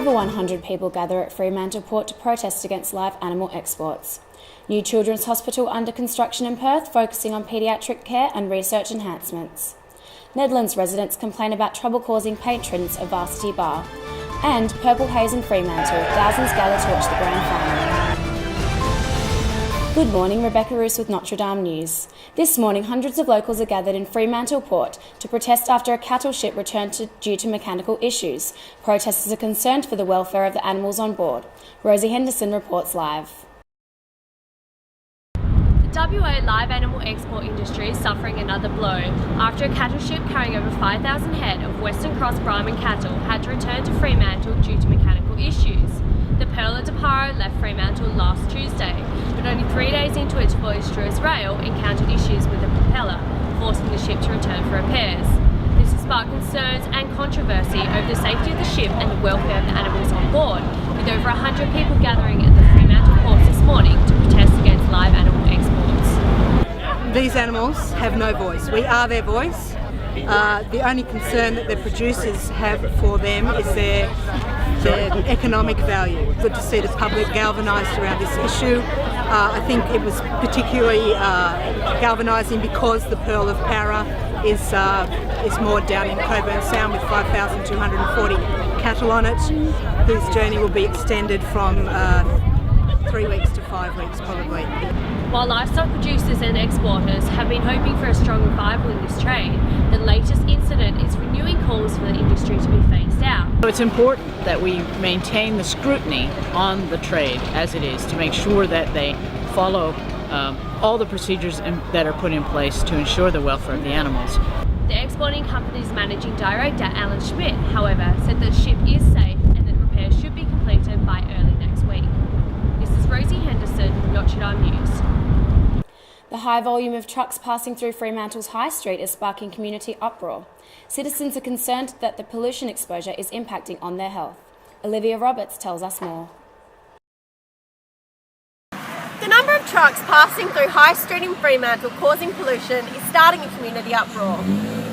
Over 100 people gather at Fremantle Port to protest against live animal exports. New Children's Hospital under construction in Perth, focusing on paediatric care and research enhancements. Nedlands residents complain about trouble causing patrons of Varsity Bar. And Purple Haze in Fremantle, thousands gather to watch the grand final. Good morning, Rebecca Roose with Notre Dame News. This morning, hundreds of locals are gathered in Fremantle Port to protest after a cattle ship returned due to mechanical issues. Protesters are concerned for the welfare of the animals on board. Rosie Henderson reports live. The WA live animal export industry is suffering another blow after a cattle ship carrying over 5,000 head of Western Cross Brahman cattle had to return to Fremantle due to mechanical issues. The Pearl of Deparo left Fremantle last Tuesday, but only 3 days into its voyage through Israel encountered issues with the propeller, forcing the ship to return for repairs. This has sparked concerns and controversy over the safety of the ship and the welfare of the animals on board, with over 100 people gathering at the Fremantle ports this morning to protest against live animal exports. These animals have no voice. We are their voice. The only concern that the producers have for them is their economic value. Good to see the public galvanised around this issue. I think it was particularly galvanising because the Pearl of Para is moored down in Coburn Sound with 5,240 cattle on it, whose journey will be extended from 3 weeks to 5 weeks probably. While livestock producers and exporters have been hoping for a strong revival in this trade, the latest incident is renewing calls for the industry to be phased out. So it's important that we maintain the scrutiny on the trade as it is to make sure that they follow all the procedures that are put in place to ensure the welfare of the animals. The exporting company's managing director, Alan Schmidt, however, said the ship is safe and that repairs should be completed by early next week. This is Rosie Henderson, Notre Dame News. The high volume of trucks passing through Fremantle's High Street is sparking community uproar. Citizens are concerned that the pollution exposure is impacting on their health. Olivia Roberts tells us more. The number of trucks passing through High Street in Fremantle causing pollution is starting a community uproar.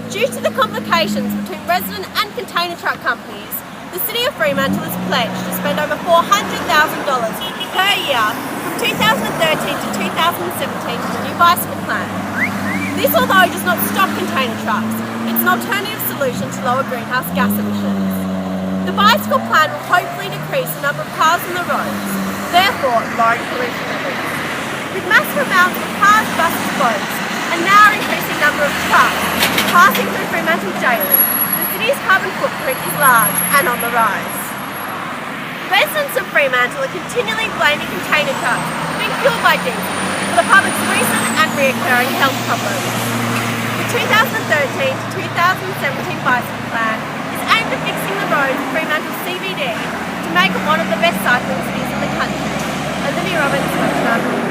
Due to the complications between resident and container truck companies, the City of Fremantle has pledged to spend over $400,000 per year from 2013 to 2017 for the new bicycle plan. This, although does not stop container trucks, it's an alternative solution to lower greenhouse gas emissions. The bicycle plan will hopefully decrease the number of cars on the roads, therefore lowering pollution levels. With massive amounts of cars, buses, boats, and now an increasing number of trucks passing through Fremantle daily, the city's carbon footprint is large and on the rise. Residents of Fremantle are continually blaming container trucks for being fueled by diesel for the public's recent and reoccurring health problems. The 2013 to 2017 bicycle plan is aimed at fixing the roads of Fremantle CBD to make it one of the best cycling cities in the country. Olivia Roberts, Notre Dame News.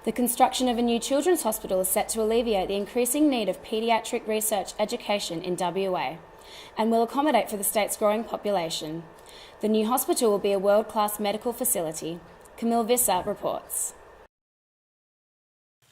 The construction of a new children's hospital is set to alleviate the increasing need of paediatric research education in WA and will accommodate for the state's growing population. The new hospital will be a world-class medical facility. Camille Visser reports.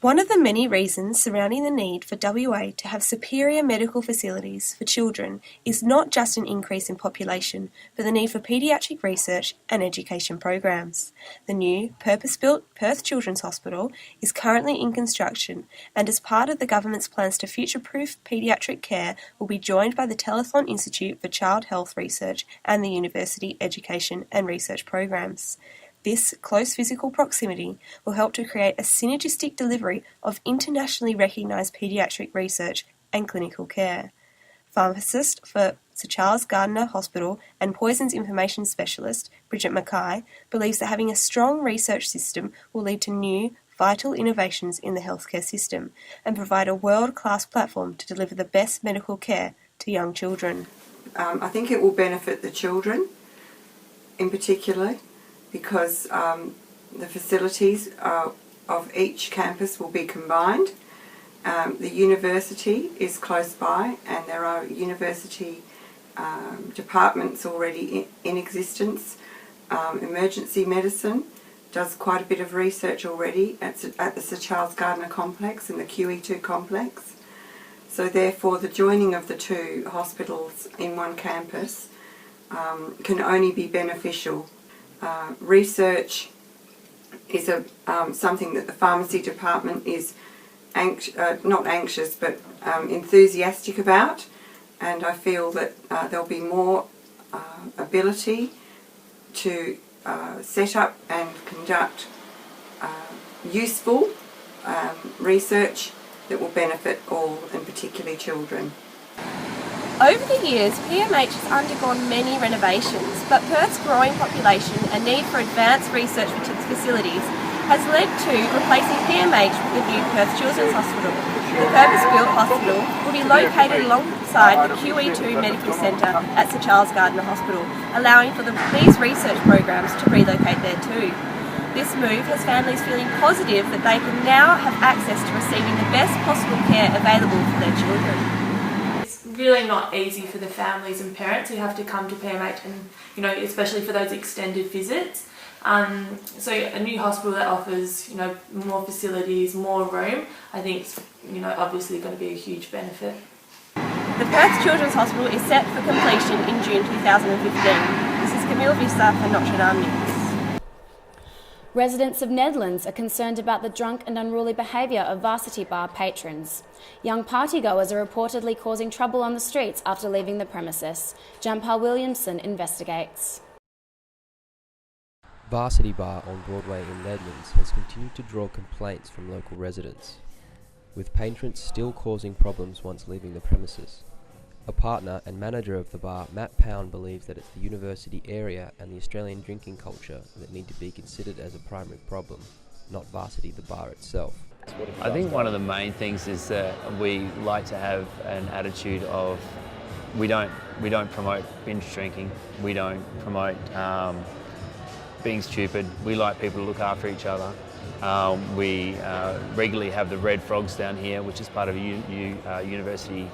One of the many reasons surrounding the need for WA to have superior medical facilities for children is not just an increase in population, but the need for paediatric research and education programs. The new, purpose-built Perth Children's Hospital is currently in construction and as part of the government's plans to future-proof paediatric care will be joined by the Telethon Institute for Child Health Research and the University Education and Research programs. This close physical proximity will help to create a synergistic delivery of internationally recognised paediatric research and clinical care. Pharmacist for Sir Charles Gardner Hospital and Poisons Information Specialist Bridget Mackay believes that having a strong research system will lead to new, vital innovations in the healthcare system and provide a world-class platform to deliver the best medical care to young children. I think it will benefit the children in particular, because the facilities of each campus will be combined. The university is close by and there are university departments already in existence. Emergency medicine does quite a bit of research already at the Sir Charles Gardner complex and the QE2 complex. So therefore the joining of the two hospitals in one campus can only be beneficial. Research is something that the pharmacy department is not anxious but enthusiastic about, and I feel that there'll be more ability to set up and conduct useful research that will benefit all, and particularly children. Over the years, PMH has undergone many renovations, but Perth's growing population and need for advanced research facilities has led to replacing PMH with the new Perth Children's Hospital. The purpose-built hospital will be located alongside the QE2 Medical Centre at Sir Charles Gardner Hospital, allowing for these research programs to relocate there too. This move has families feeling positive that they can now have access to receiving the best possible care available for their children. It's really not easy for the families and parents who have to come to PMH, and especially for those extended visits. So a new hospital that offers more facilities, more room, I think is obviously going to be a huge benefit. The Perth Children's Hospital is set for completion in June 2015. This is Camille Visser for Notre Dame News. Residents of Nedlands are concerned about the drunk and unruly behaviour of Varsity Bar patrons. Young partygoers are reportedly causing trouble on the streets after leaving the premises. Jampal Williamson investigates. Varsity Bar on Broadway in Nedlands has continued to draw complaints from local residents, with patrons still causing problems once leaving the premises. A partner and manager of the bar, Matt Pound, believes that it's the university area and the Australian drinking culture that need to be considered as a primary problem, not Varsity the bar itself. I think one of the main things is that we like to have an attitude of we don't promote binge drinking, we don't promote being stupid. We like people to look after each other. We regularly have the Red Frogs down here, which is part of a university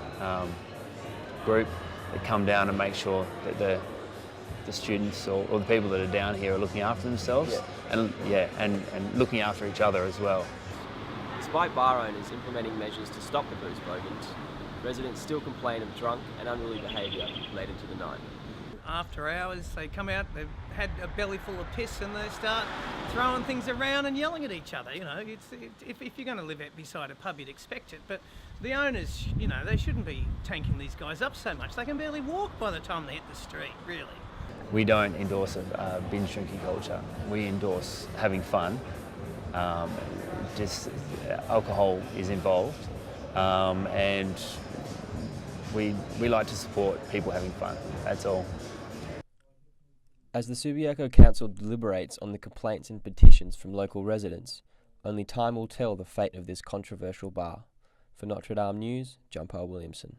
group that come down and make sure that the students or the people that are down here are looking after themselves and looking after each other as well. Despite bar owners implementing measures to stop the booze bogans, residents still complain of drunk and unruly behaviour late into the night. After hours, they come out, they've had a belly full of piss and they start throwing things around and yelling at each other. If you're going to live out beside a pub, you'd expect it. But the owners, they shouldn't be tanking these guys up so much. They can barely walk by the time they hit the street, really. We don't endorse a binge drinking culture. We endorse having fun. Just alcohol is involved, and we like to support people having fun. That's all. As the Subiaco Council deliberates on the complaints and petitions from local residents, only time will tell the fate of this controversial bar. For Notre Dame News, Jampal Williamson.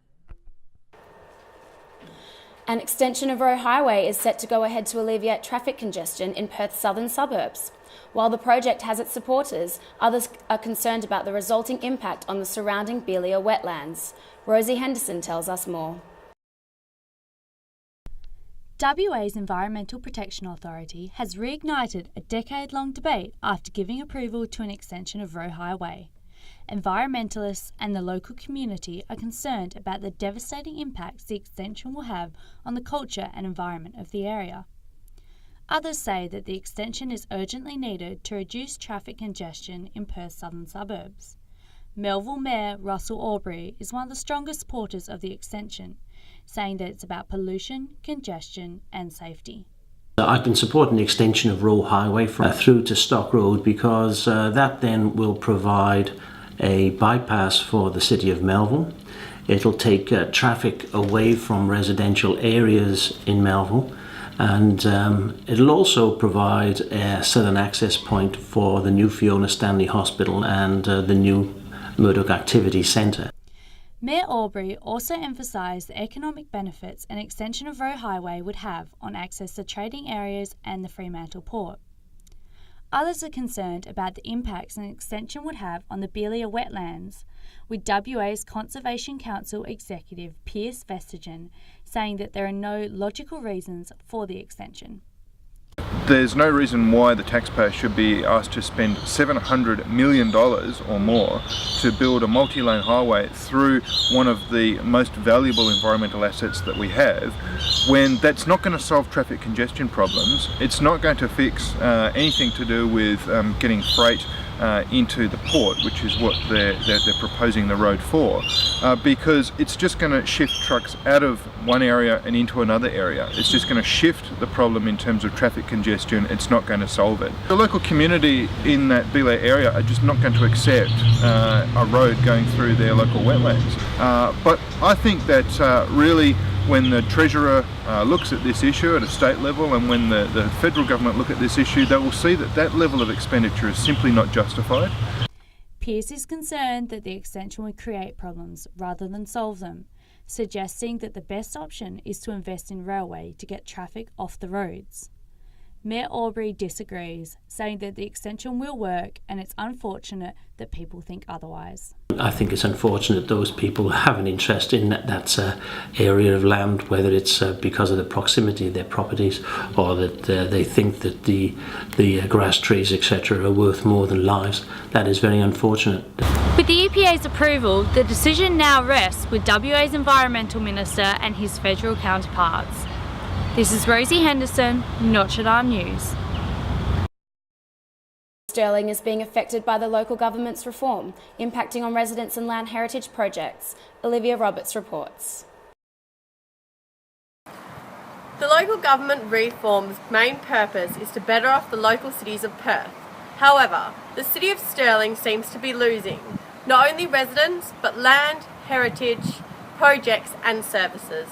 An extension of Roe Highway is set to go ahead to alleviate traffic congestion in Perth's southern suburbs. While the project has its supporters, others are concerned about the resulting impact on the surrounding Belia wetlands. Rosie Henderson tells us more. WA's Environmental Protection Authority has reignited a decade-long debate after giving approval to an extension of Roe Highway. Environmentalists and the local community are concerned about the devastating impacts the extension will have on the culture and environment of the area. Others say that the extension is urgently needed to reduce traffic congestion in Perth's southern suburbs. Melville Mayor Russell Aubrey is one of the strongest supporters of the extension, saying that it's about pollution, congestion and safety. I can support an extension of Roe Highway through to Stock Road because that then will provide a bypass for the city of Melville. It'll take traffic away from residential areas in Melville, and it'll also provide a southern access point for the new Fiona Stanley Hospital and the new Murdoch Activity Centre. Mayor Aubrey also emphasised the economic benefits an extension of Roe Highway would have on access to trading areas and the Fremantle port. Others are concerned about the impacts an extension would have on the Belia wetlands, with WA's Conservation Council Executive Piers Vestigen saying that there are no logical reasons for the extension. There's no reason why the taxpayer should be asked to spend $700 million or more to build a multi-lane highway through one of the most valuable environmental assets that we have, when that's not going to solve traffic congestion problems. It's not going to fix anything to do with getting freight into the port, which is what they're proposing the road for, because it's just going to shift trucks out of one area and into another area. It's just going to shift the problem in terms of traffic congestion. It's not going to solve it. The local community in that Belay area are just not going to accept a road going through their local wetlands. But I think that really, when the Treasurer looks at this issue at a state level, and when the federal government look at this issue, they will see that that level of expenditure is simply not justified. Pearce is concerned that the extension would create problems rather than solve them, suggesting that the best option is to invest in railway to get traffic off the roads. Mayor Aubrey disagrees, saying that the extension will work and it's unfortunate that people think otherwise. I think it's unfortunate those people have an interest in that area of land, whether it's because of the proximity of their properties or that they think that the grass trees, etc., are worth more than lives. That is very unfortunate. With the EPA's approval, the decision now rests with WA's Environmental Minister and his federal counterparts. This is Rosie Henderson, Notre Dame News. Stirling is being affected by the local government's reform, impacting on residents and land heritage projects. Olivia Roberts reports. The local government reform's main purpose is to better off the local cities of Perth. However, the City of Stirling seems to be losing not only residents, but land, heritage, projects and services.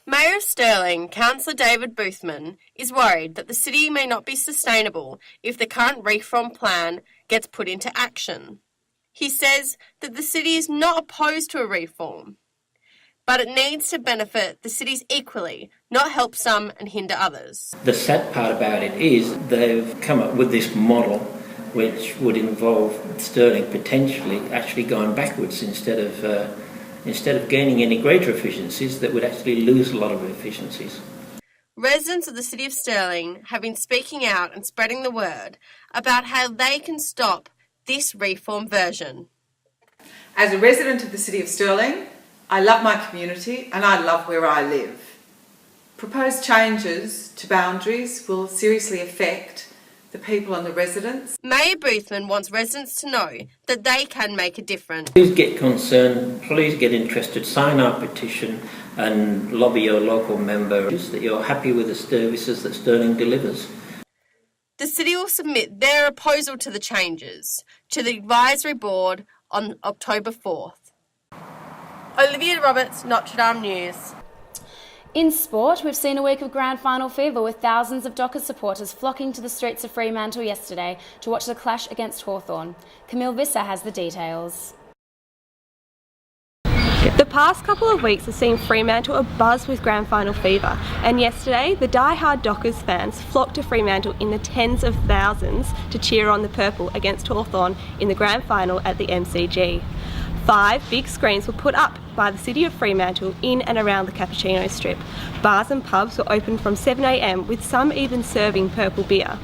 Mayor of Stirling, Councillor David Boothman, is worried that the city may not be sustainable if the current reform plan gets put into action. He says that the city is not opposed to a reform, but it needs to benefit the cities equally, not help some and hinder others. The sad part about it is they've come up with this model which would involve Stirling potentially actually going backwards instead of gaining any greater efficiencies, that would actually lose a lot of efficiencies. Residents of the City of Stirling have been speaking out and spreading the word about how they can stop this reform version. As a resident of the City of Stirling, I love my community and I love where I live. Proposed changes to boundaries will seriously affect the people and the residents. Mayor Boothman wants residents to know that they can make a difference. Please get concerned, please get interested, sign our petition and lobby your local members that you're happy with the services that Stirling delivers. The city will submit their proposal to the changes to the advisory board on October 4th. Olivia Roberts, Notre Dame News. In sport, we've seen a week of grand final fever with thousands of Dockers supporters flocking to the streets of Fremantle yesterday to watch the clash against Hawthorn. Camille Visser has the details. The past couple of weeks have seen Fremantle abuzz with grand final fever, and yesterday the die-hard Dockers fans flocked to Fremantle in the tens of thousands to cheer on the Purple against Hawthorn in the grand final at the MCG. 5 big screens were put up by the City of Fremantle in and around the Cappuccino Strip. Bars and pubs were open from 7 a.m, with some even serving purple beer.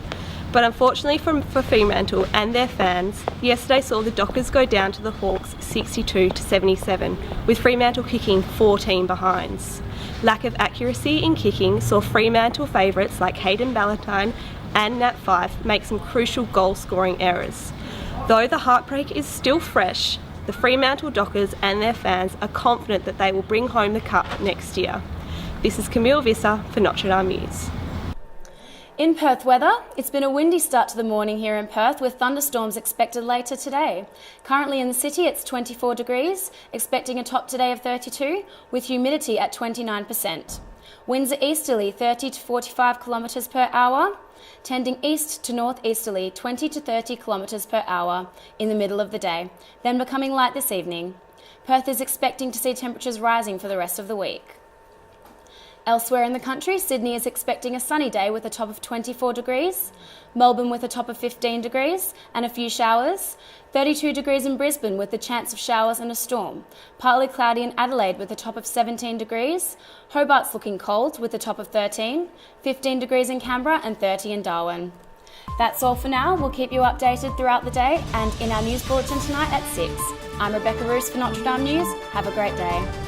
But unfortunately for Fremantle and their fans, yesterday saw the Dockers go down to the Hawks 62-77, with Fremantle kicking 14 behinds. Lack of accuracy in kicking saw Fremantle favourites like Hayden Ballantyne and Nat Fyfe make some crucial goal-scoring errors. Though the heartbreak is still fresh, the Fremantle Dockers and their fans are confident that they will bring home the cup next year. This is Camille Visser for Notre Dame News. In Perth weather, it's been a windy start to the morning here in Perth with thunderstorms expected later today. Currently in the city it's 24 degrees, expecting a top today of 32 with humidity at 29%. Winds are easterly 30 to 45 kilometres per hour, tending east to northeasterly 20 to 30 kilometres per hour in the middle of the day, then becoming light this evening. Perth is expecting to see temperatures rising for the rest of the week. Elsewhere in the country, Sydney is expecting a sunny day with a top of 24 degrees, Melbourne with a top of 15 degrees and a few showers, 32 degrees in Brisbane with the chance of showers and a storm, partly cloudy in Adelaide with a top of 17 degrees, Hobart's looking cold with a top of 13, 15 degrees in Canberra and 30 in Darwin. That's all for now. We'll keep you updated throughout the day and in our news bulletin tonight at 6. I'm Rebecca Roose for Notre Dame News. Have a great day.